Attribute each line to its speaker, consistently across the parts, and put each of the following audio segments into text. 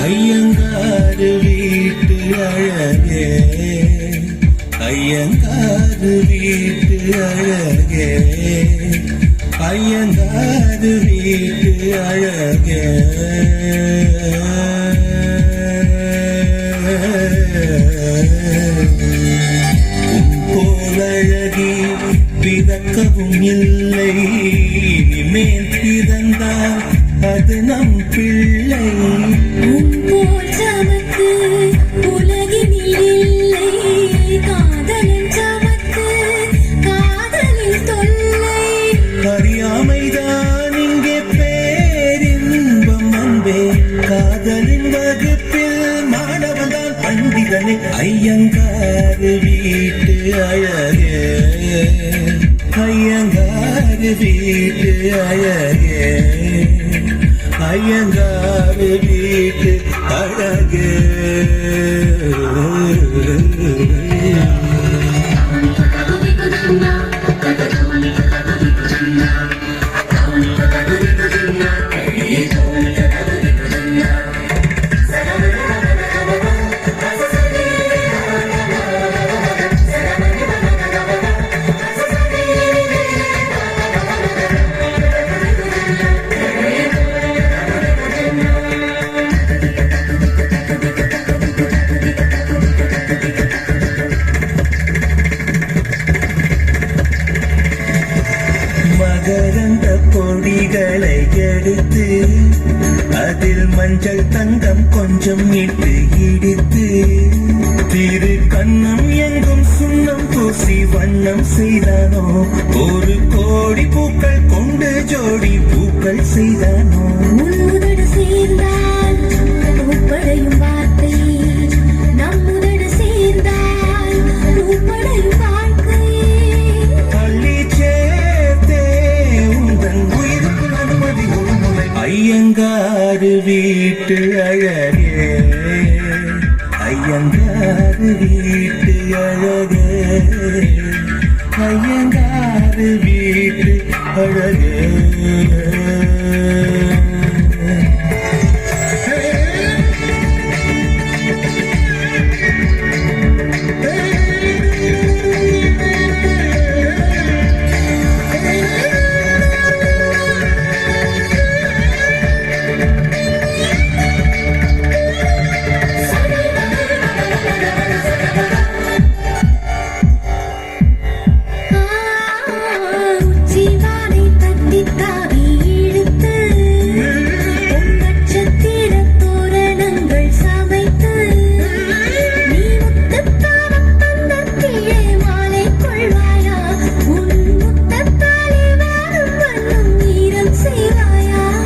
Speaker 1: ஐயங்காறு வீட்டு அழகே, ஐயங்காறு வீட்டு அழகே, ஐயங்காறு வீட்டு அழகே. போலழகி பிறக்கவும் இல்லை, இனிமேல் பிறந்தால் அது நம் பிள்ளை.
Speaker 2: போல் சமக்கு உலகினில் இல்லை, காதலின் சமக்கு காதலில் தொல்லை.
Speaker 1: அறியாமைதான் இங்கே பேரின்பம் அன்பே, காதலின் வகுப்பில் மாணவன்தான் பண்டிதனே. ஐயங்காறு வீட்டு அழகே, ஐயங்காறு வீட்டு அழகே, ஐயங்காறு வீட்டு அழகே. மகரந்த பொடிகளை எடுத்து அதில் மஞ்சள் தங்கம் கொஞ்சம் இட்டு இடித்து, திரு கண்ணம் எங்கும் சுண்ணம் பூசி வண்ணம் செய்தானோ. ஒரு கோடி பூக்கள் கொண்டு ஜோடி பூக்கள் செய்தானோ.
Speaker 2: உன்னுதடு சேர்ந்தால் உப்படையும் வார்த்தை, நம்முதடு சேர்ந்தால் உப்படையும் வாழ்க்கை.
Speaker 1: பள்ளி சேர்த்தே உந்தன் உயிருக்குள் அனுமதி ஒரு முறை. ஐயங்காறு வீட்டு அழகே, ஐயங்காறு வீட்டு அழகே, ஐயங்காறு வீட்டு அழகே.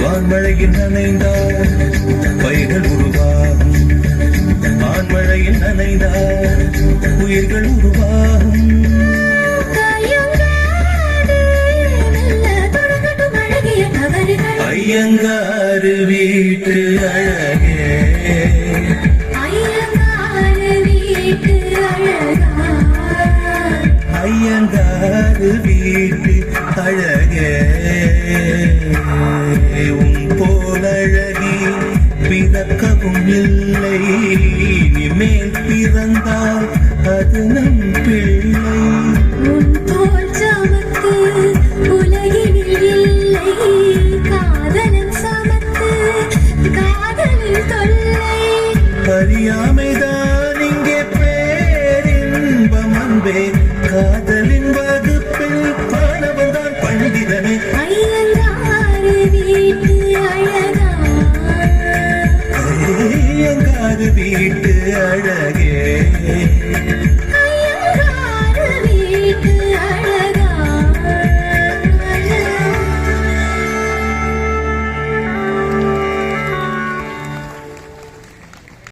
Speaker 1: ஆண்மழையில் நனைந்தால் பயிர்கள் உருவாகும், ஆண்மழையில் நனைந்தால் உயிர்கள் உருவாகும். ஐயங்காறு வீட்டு அழகே,
Speaker 2: ஐயங்காறு வீட்டு அழகா,
Speaker 1: ஐயங்காறு வீட்டு அழகே. உன் போலழகி பிறக்கவும் இல்லை, இனிமேல் பிறந்தால் அது நம் பிள்ளை.
Speaker 2: உன் போல் சமக்கு உலகினில் இல்லை, காதலின் சமக்கு காதலில் தொல்லை.
Speaker 1: அறியாமைதான் இங்கே பேரின்பம் அன்பே, காதல்